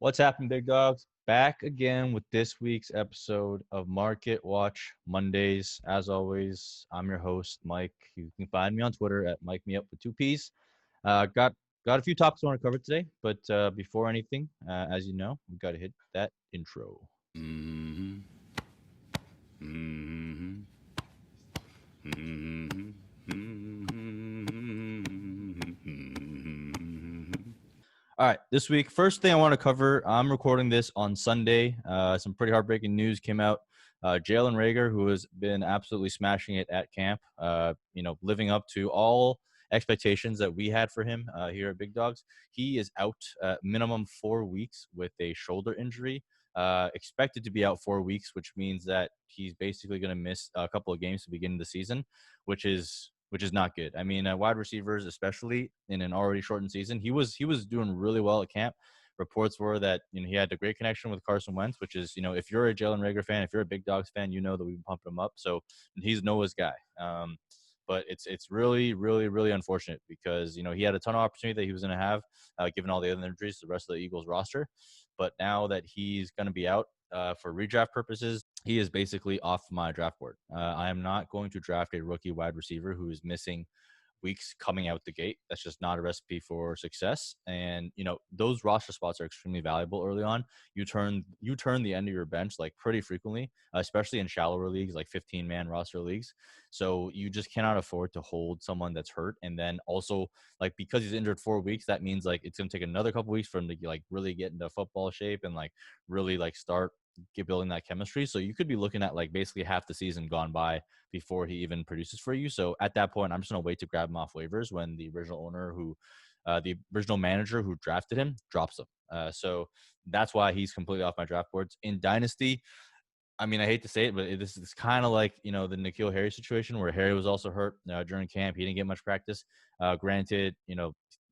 What's happening, big dogs? Back again with this week's episode of Market Watch Mondays. As always, I'm your host, Mike. You can find me on Twitter at Mike Me Up with two P's. Got a few topics I want to cover today, but before anything, as you know, we got to hit that intro. Mm-hmm. Mm-hmm. Mm-hmm. All right, this week, first thing I want to cover, I'm recording this on Sunday. Some pretty heartbreaking news came out. Jalen Reagor, who has been absolutely smashing it at camp, living up to all expectations that we had for him here at Big Dogs. He is out minimum 4 weeks with a shoulder injury. Expected to be out 4 weeks, which means that he's basically going to miss a couple of games to begin the season, which is not good. I mean, wide receivers, especially in an already shortened season, he was doing really well at camp. Reports were that he had a great connection with Carson Wentz, which is if you're a Jalen Reagor fan, if you're a Big Dogs fan, you know that we've been pumping him up. So he's Noah's guy. But it's really really really unfortunate because he had a ton of opportunity that he was going to have given all the other injuries to the rest of the Eagles roster. But now that he's going to be out for redraft purposes, he is basically off my draft board. I am not going to draft a rookie wide receiver who is missing weeks coming out the gate. That's just not a recipe for success. And those roster spots are extremely valuable early on. You turn the end of your bench like pretty frequently, especially in shallower leagues like 15-man roster leagues. So you just cannot afford to hold someone that's hurt. And then also like because he's injured 4 weeks, that means like it's gonna take another couple weeks for him to like really get into football shape and like really like start get building that chemistry. So you could be looking at like basically half the season gone by before he even produces for you. So at that point, I'm just gonna wait to grab him off waivers when the original manager who drafted him drops him. So that's why he's completely off my draft boards. In Dynasty, I mean, I hate to say it, but this is kind of like the N'Keal Harry situation where Harry was also hurt during camp. He didn't get much practice. Granted,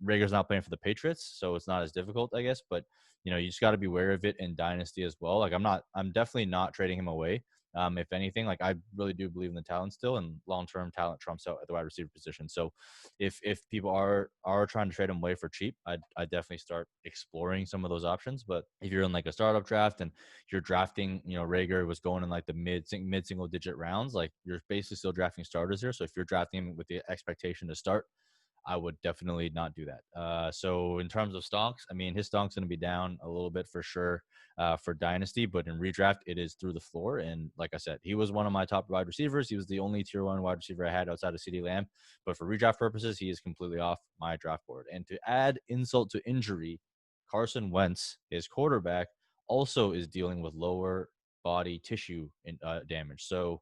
Rager's not playing for the Patriots, so it's not as difficult, I guess. But you just got to be aware of it in Dynasty as well. Like I'm definitely not trading him away. If anything, like I really do believe in the talent still, and long-term talent trumps out at the wide receiver position. So if people are trying to trade him away for cheap, I definitely start exploring some of those options. But if you're in like a startup draft and you're drafting, Rager was going in like the mid single digit rounds, like you're basically still drafting starters here. So if you're drafting him with the expectation to start, I would definitely not do that. So in terms of stonks, I mean, his stonk's going to be down a little bit for sure for Dynasty, but in redraft, it is through the floor. And like I said, he was one of my top wide receivers. He was the only tier one wide receiver I had outside of CeeDee Lamb. But for redraft purposes, he is completely off my draft board. And to add insult to injury, Carson Wentz, his quarterback, also is dealing with lower body tissue damage. So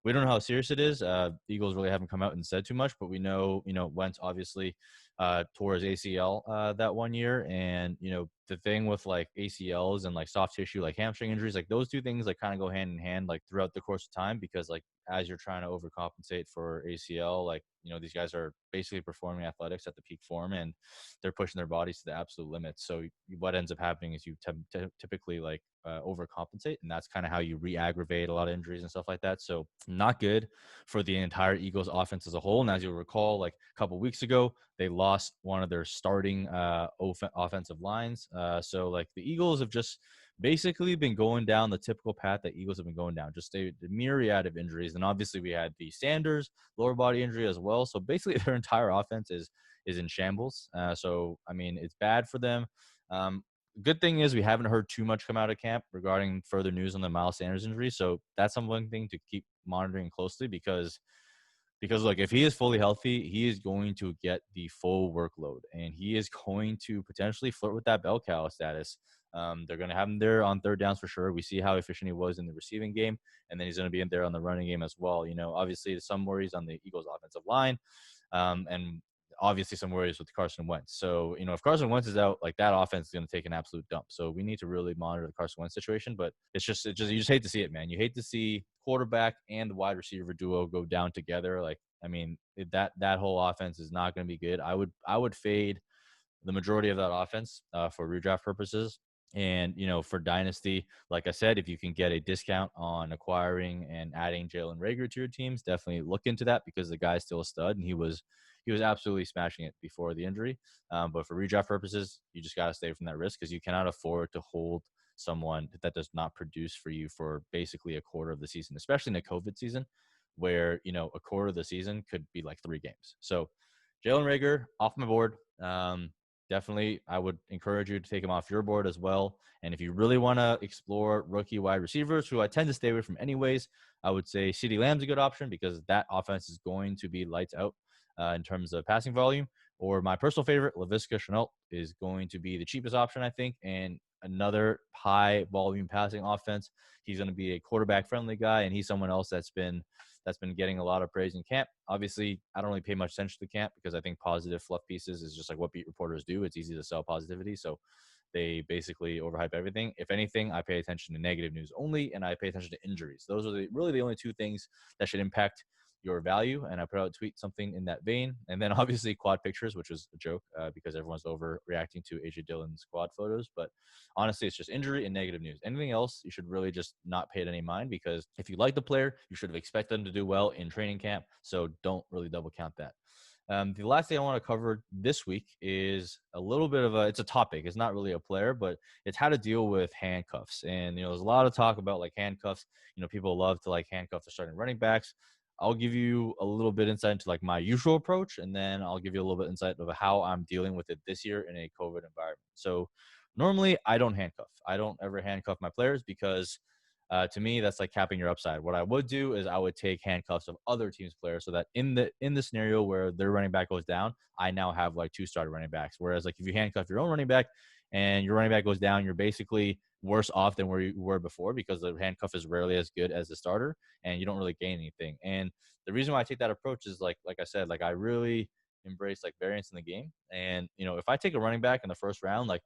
we don't know how serious it is. Eagles really haven't come out and said too much, but we know, Wentz obviously tore his ACL that one year. And, the thing with like ACLs and like soft tissue, like hamstring injuries, like those two things like kind of go hand in hand, like throughout the course of time, because like as you're trying to overcompensate for ACL, like, these guys are basically performing athletics at the peak form and they're pushing their bodies to the absolute limits. So what ends up happening is you typically like overcompensate, and that's kind of how you re-aggravate a lot of injuries and stuff like that. So not good for the entire Eagles offense as a whole. And as you'll recall, like a couple weeks ago, they lost one of their starting offensive lines. So like the Eagles have just basically been going down the typical path that Eagles have been going down, just a myriad of injuries. And obviously we had the Sanders lower body injury as well. So basically their entire offense is in shambles. So I mean, it's bad for them. Good thing is we haven't heard too much come out of camp regarding further news on the Miles Sanders injury. So that's one thing to keep monitoring closely because look, if he is fully healthy, he is going to get the full workload and he is going to potentially flirt with that bell cow status. They're going to have him there on third downs for sure. We see how efficient he was in the receiving game, and then he's going to be in there on the running game as well. Obviously there's some worries on the Eagles offensive line, and obviously some worries with Carson Wentz. So, if Carson Wentz is out, like that offense is going to take an absolute dump. So we need to really monitor the Carson Wentz situation, but you just hate to see it, man. You hate to see quarterback and the wide receiver duo go down together. Like, I mean, that whole offense is not going to be good. I would fade the majority of that offense for redraft purposes. And, for Dynasty, like I said, if you can get a discount on acquiring and adding Jalen Reagor to your teams, definitely look into that because the guy's still a stud and he was he was absolutely smashing it before the injury. But for redraft purposes, you just got to stay from that risk because you cannot afford to hold someone that does not produce for you for basically a quarter of the season, especially in a COVID season where, a quarter of the season could be like 3 games. So Jalen Reagor off my board. Definitely, I would encourage you to take him off your board as well. And if you really want to explore rookie wide receivers, who I tend to stay away from anyways, I would say CeeDee Lamb's a good option because that offense is going to be lights out in terms of passing volume. Or my personal favorite, Laviska Shenault, is going to be the cheapest option, I think, and another high volume passing offense. He's going to be a quarterback friendly guy, and he's someone else that's been getting a lot of praise in camp. Obviously, I don't really pay much attention to camp because I think positive fluff pieces is just like what beat reporters do. It's easy to sell positivity. So they basically overhype everything. If anything, I pay attention to negative news only, and I pay attention to injuries. Those are really the only two things that should impact your value. And I put out a tweet something in that vein. And then obviously quad pictures, which was a joke because everyone's overreacting to AJ Dillon's quad photos. But honestly, it's just injury and negative news. Anything else, you should really just not pay it any mind because if you like the player, you should have expected them to do well in training camp. So don't really double count that. The last thing I want to cover this week is a little bit of it's a topic. It's not really a player, but it's how to deal with handcuffs. And, there's a lot of talk about like handcuffs. People love to like handcuff their starting running backs. I'll give you a little bit insight into like my usual approach, and then I'll give you a little bit insight of how I'm dealing with it this year in a COVID environment. So normally I don't handcuff. I don't ever handcuff my players because to me, that's like capping your upside. What I would do is I would take handcuffs of other teams' players so that in the scenario where their running back goes down, I now have like 2 starter running backs. Whereas like if you handcuff your own running back and your running back goes down, you're basically worse off than where you were before because the handcuff is rarely as good as the starter and you don't really gain anything. And the reason why I take that approach is like I said, like I really embrace like variance in the game. And if I take a running back in the first round, like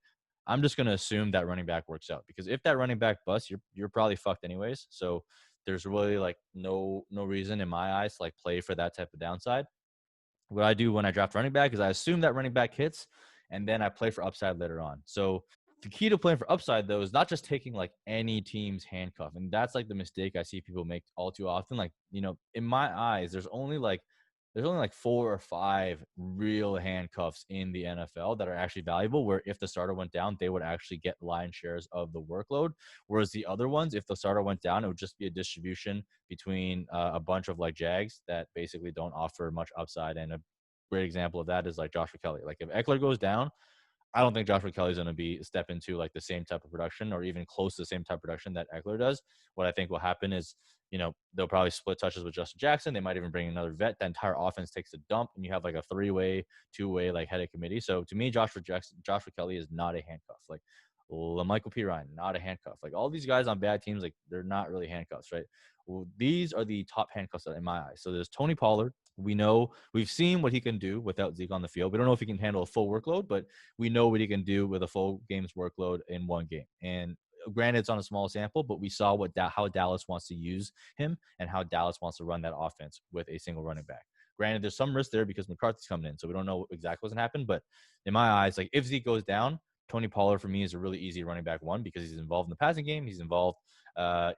I'm just going to assume that running back works out because if that running back busts, you're probably fucked anyways. So there's really like no reason in my eyes to like play for that type of downside. What I do when I draft running back is I assume that running back hits and then I play for upside later on. So the key to playing for upside though is not just taking like any team's handcuff. And that's like the mistake I see people make all too often. Like, in my eyes, there's only like 4 or 5 real handcuffs in the NFL that are actually valuable, where if the starter went down, they would actually get line shares of the workload. Whereas the other ones, if the starter went down, it would just be a distribution between a bunch of like Jags that basically don't offer much upside. And a great example of that is like Joshua Kelly. Like if Eckler goes down, I don't think Joshua Kelly's going to be step into like the same type of production or even close to the same type of production that Eckler does. What I think will happen is, they'll probably split touches with Justin Jackson. They might even bring another vet. The entire offense takes a dump, and you have like a 3-way, 2-way like headed committee. So to me, Joshua Kelly is not a handcuff. Like Michael P. Ryan, not a handcuff. Like all these guys on bad teams, like they're not really handcuffs, right? Well, these are the top handcuffs in my eyes. So there's Tony Pollard. We've seen what he can do without Zeke on the field. We don't know if he can handle a full workload, but we know what he can do with a full game's workload in one game. And granted, it's on a small sample, but we saw how Dallas wants to use him and how Dallas wants to run that offense with a single running back. Granted, there's some risk there because McCarthy's coming in, so we don't know exactly what's going to happen. But in my eyes, like if Zeke goes down, Tony Pollard for me is a really easy running back one because he's involved in the passing game. He's involved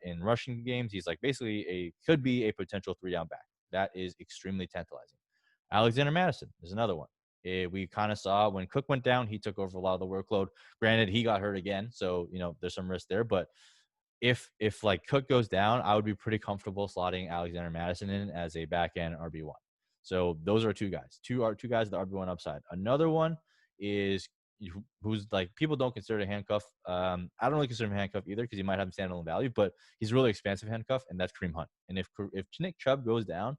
in rushing games. He's like basically could be a potential 3-down back. That is extremely tantalizing. Alexander Madison is another one. We kind of saw when Cook went down, he took over a lot of the workload. Granted, he got hurt again, so there's some risk there. But if like Cook goes down, I would be pretty comfortable slotting Alexander Madison in as a back end RB1. So those are 2 guys. Two guys the RB1 upside. Another one is who's like people don't consider a handcuff. I don't really consider him a handcuff either because he might have standalone value, but he's really expansive handcuff, and that's Kareem Hunt. And if Nick Chubb goes down,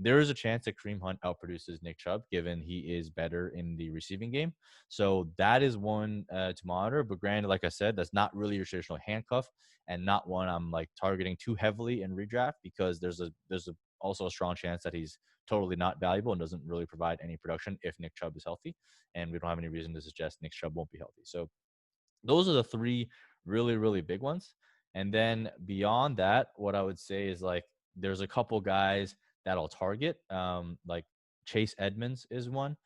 there is a chance that Kareem Hunt outproduces Nick Chubb, given he is better in the receiving game. So that is one to monitor. But granted, like I said, that's not really your traditional handcuff, and not one I'm like targeting too heavily in redraft because there's also a strong chance that he's totally not valuable and doesn't really provide any production if Nick Chubb is healthy, and we don't have any reason to suggest Nick Chubb won't be healthy. So those are the 3 really, really big ones. And then beyond that, what I would say is like there's a couple guys that I'll target. Like Chase Edmonds is one.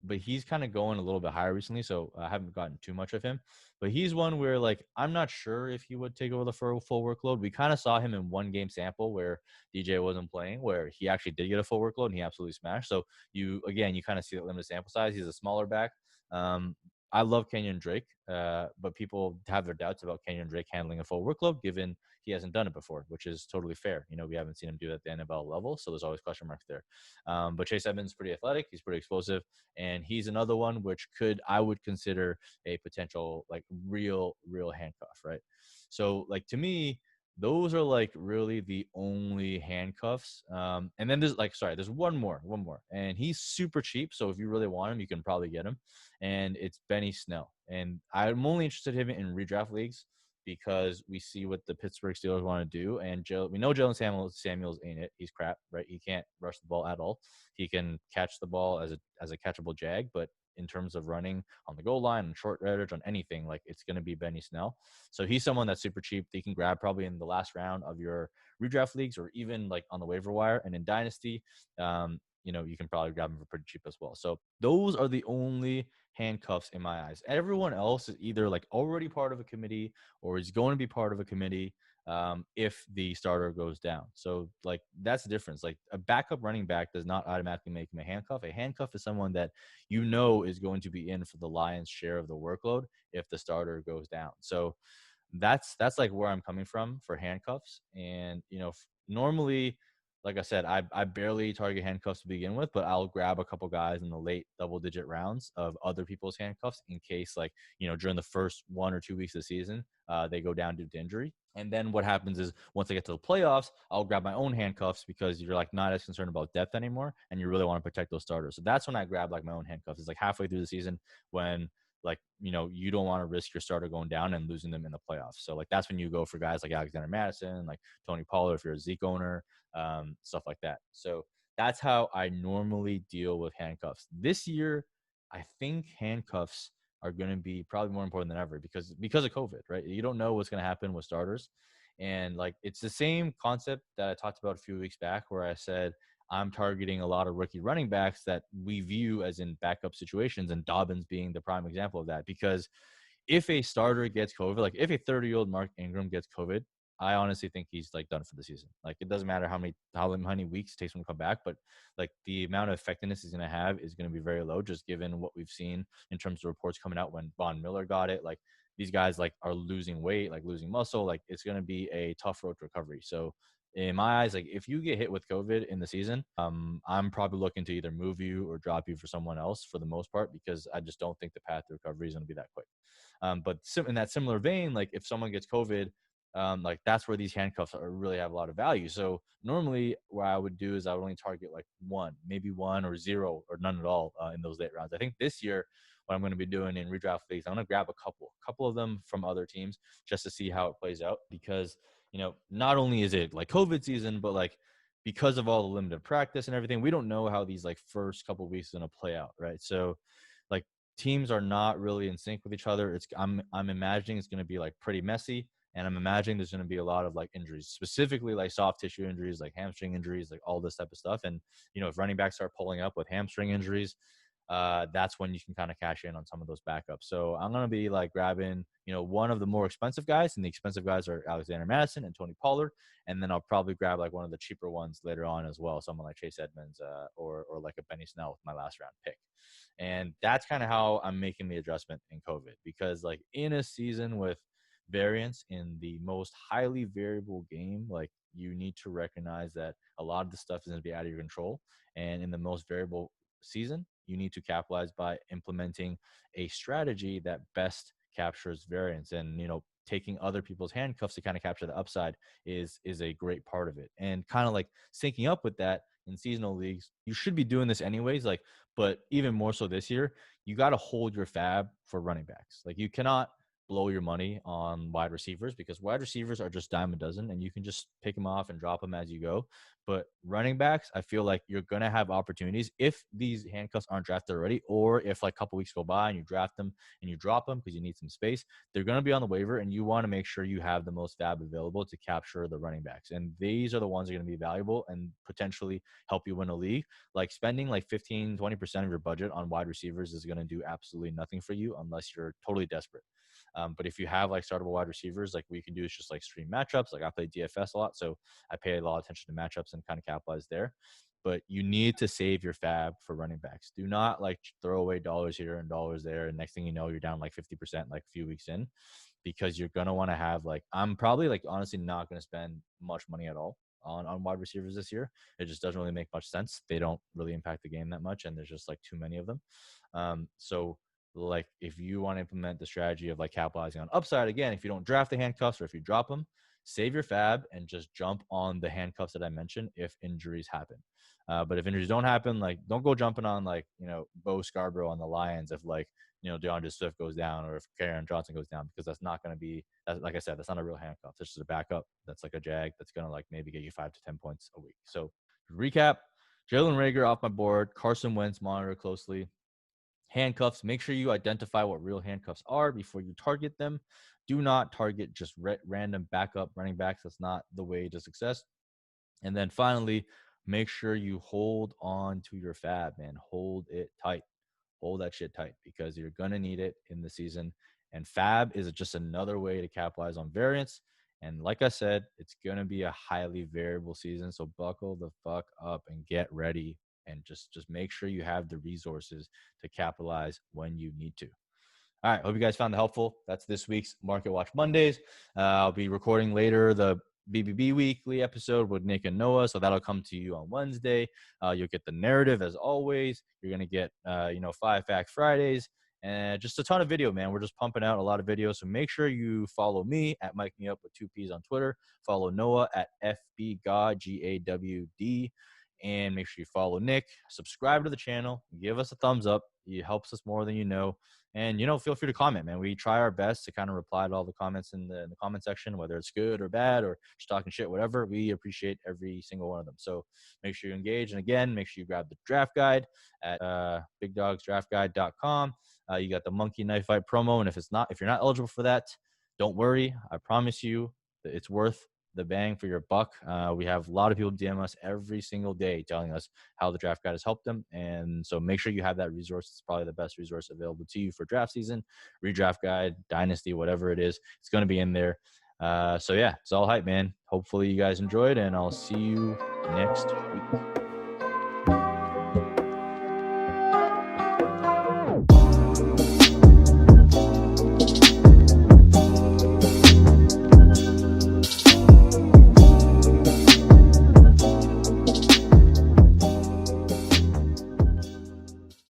but he's kind of going a little bit higher recently, so I haven't gotten too much of him. But he's one where like I'm not sure if he would take over the full workload. We kind of saw him in one game sample where DJ wasn't playing, where he actually did get a full workload and he absolutely smashed. So you kind of see that limited sample size. He's a smaller back. Um, I love Kenyon Drake, but people have their doubts about Kenyon Drake handling a full workload, given he hasn't done it before, which is totally fair. We haven't seen him do it at the NFL level, so there's always question marks there. But Chase Edmonds is pretty athletic. He's pretty explosive, and he's another one which I would consider a potential like real handcuff, right? So like to me, those are like really the only handcuffs. And then there's one more, and he's super cheap. So if you really want him, you can probably get him, and it's Benny Snell. And I'm only interested in him in redraft leagues because we see what the Pittsburgh Steelers want to do. And we know Jalen Samuels ain't it. He's crap, right? He can't rush the ball at all. He can catch the ball as a catchable jag, but in terms of running on the goal line and short yardage on anything, like it's going to be Benny Snell. So he's someone that's super cheap that you can grab probably in the last round of your redraft leagues or even like on the waiver wire. And in Dynasty, you can probably grab them for pretty cheap as well. So those are the only handcuffs in my eyes. Everyone else is either like already part of a committee or is going to be part of a committee if the starter goes down. So like that's the difference. Like a backup running back does not automatically make him a handcuff. A handcuff is someone that is going to be in for the lion's share of the workload if the starter goes down. So that's like where I'm coming from for handcuffs. And normally, like I said, I barely target handcuffs to begin with, but I'll grab a couple guys in the late double digit rounds of other people's handcuffs in case, like, during the first 1 or 2 weeks of the season, they go down due to injury. And then what happens is once I get to the playoffs, I'll grab my own handcuffs because you're like not as concerned about depth anymore and you really want to protect those starters. So that's when I grab like my own handcuffs. It's like halfway through the season when like, you don't want to risk your starter going down and losing them in the playoffs. So like that's when you go for guys like Alexander Madison, like Tony Pollard if you're a Zeke owner, stuff like that. So that's how I normally deal with handcuffs. This year, I think handcuffs are going to be probably more important than ever because of COVID, right? You don't know what's going to happen with starters. And like it's the same concept that I talked about a few weeks back where I said I'm targeting a lot of rookie running backs that we view as in backup situations, and Dobbins being the prime example of that. Because if a starter gets COVID, like if a 30-year-old Mark Ingram gets COVID, I honestly think he's like done for the season. Like it doesn't matter how many weeks it takes him to come back, but like the amount of effectiveness he's going to have is going to be very low, just given what we've seen in terms of reports coming out when Von Miller got it. Like these guys like are losing weight, like losing muscle. Like it's going to be a tough road to recovery. So in my eyes, like if you get hit with COVID in the season, I'm probably looking to either move you or drop you for someone else for the most part because I just don't think the path to recovery is going to be that quick. But in that similar vein, like if someone gets COVID, like that's where these handcuffs really have a lot of value. So normally what I would do is I would only target like maybe one or zero or none at all in those late rounds. I think this year what I'm going to be doing in redraft leagues, I'm going to grab a couple of them from other teams just to see how it plays out because, not only is it like COVID season, but like because of all the limited practice and everything, we don't know how these like first couple of weeks are going to play out. Right. So like teams are not really in sync with each other. I'm imagining it's going to be like pretty messy. And I'm imagining there's going to be a lot of like injuries, specifically like soft tissue injuries, like hamstring injuries, like all this type of stuff. And, if running backs start pulling up with hamstring injuries, that's when you can kind of cash in on some of those backups. So I'm going to be like grabbing, one of the more expensive guys, and the expensive guys are Alexander Madison and Tony Pollard. And then I'll probably grab like one of the cheaper ones later on as well, someone like Chase Edmonds or like a Benny Snell with my last round pick. And that's kind of how I'm making the adjustment in COVID because like in a season with variance in the most highly variable game, like you need to recognize that a lot of the stuff is going to be out of your control. And in the most variable season, you need to capitalize by implementing a strategy that best captures variance. And taking other people's handcuffs to kind of capture the upside is a great part of it. And kind of like syncing up with that in seasonal leagues, you should be doing this anyways, like, but even more so this year, you got to hold your fab for running backs. Like you cannot blow your money on wide receivers, because wide receivers are just dime a dozen and you can just pick them off and drop them as you go. But running backs, I feel like you're going to have opportunities if these handcuffs aren't drafted already, or if like a couple weeks go by and you draft them and you drop them because you need some space, they're going to be on the waiver, and you want to make sure you have the most fab available to capture the running backs. And these are the ones that are going to be valuable and potentially help you win a league. Like spending like 15-20% of your budget on wide receivers is going to do absolutely nothing for you unless you're totally desperate. But if you have like startable wide receivers, like we can do is just like stream matchups. Like I play DFS a lot, so I pay a lot of attention to matchups and kind of capitalize there. But you need to save your fab for running backs. Do not like throw away dollars here and dollars there, and next thing you know, you're down like 50% like a few weeks in, because you're gonna want to have like, I'm probably like honestly not gonna spend much money at all on wide receivers this year. It just doesn't really make much sense. They don't really impact the game that much, and there's just like too many of them. So like if you want to implement the strategy of like capitalizing on upside, again, if you don't draft the handcuffs or if you drop them, save your fab and just jump on the handcuffs that I mentioned if injuries happen. But if injuries don't happen, like don't go jumping on like, Bo Scarborough on the Lions if like, DeAndre Swift goes down or if Karen Johnson goes down, because that's not going to be, like I said, that's not a real handcuff. That's just a backup. That's like a jag that's going to like maybe get you 5 to 10 points a week. So recap, Jalen Reagor off my board, Carson Wentz, monitor closely. Handcuffs, make sure you identify what real handcuffs are before you target them. Do not target just random backup running backs. That's not the way to success. And then finally, make sure you hold on to your fab, man. Hold it tight. Hold that shit tight, because you're going to need it in the season. And fab is just another way to capitalize on variance. And like I said, it's going to be a highly variable season. So buckle the fuck up and get ready, and just make sure you have the resources to capitalize when you need to. All right. Hope you guys found it helpful. That's this week's Market Watch Mondays. I'll be recording later the BBB weekly episode with Nick and Noah. So that'll come to you on Wednesday. You'll get the narrative as always. You're going to get, 5 Fact Fridays and just a ton of video, man. We're just pumping out a lot of videos. So make sure you follow me at Mike Me Up with 2 P's on Twitter. Follow Noah at FBGawd, GAWD. And make sure you follow Nick. Subscribe to the channel. Give us a thumbs up. It helps us more than you know. And, feel free to comment, man. We try our best to kind of reply to all the comments in the comment section, whether it's good or bad or just talking shit, whatever. We appreciate every single one of them. So make sure you engage. And again, make sure you grab the draft guide at bigdogsdraftguide.com. You got the Monkey Knife Fight promo. And if you're not eligible for that, don't worry. I promise you that it's worth the bang for your buck. We have a lot of people DM us every single day telling us how the draft guide has helped them. And so make sure you have that resource. It's probably the best resource available to you for draft season, redraft guide, dynasty, whatever it is. It's going to be in there. So yeah, it's all hype, man. Hopefully you guys enjoyed, and I'll see you next week.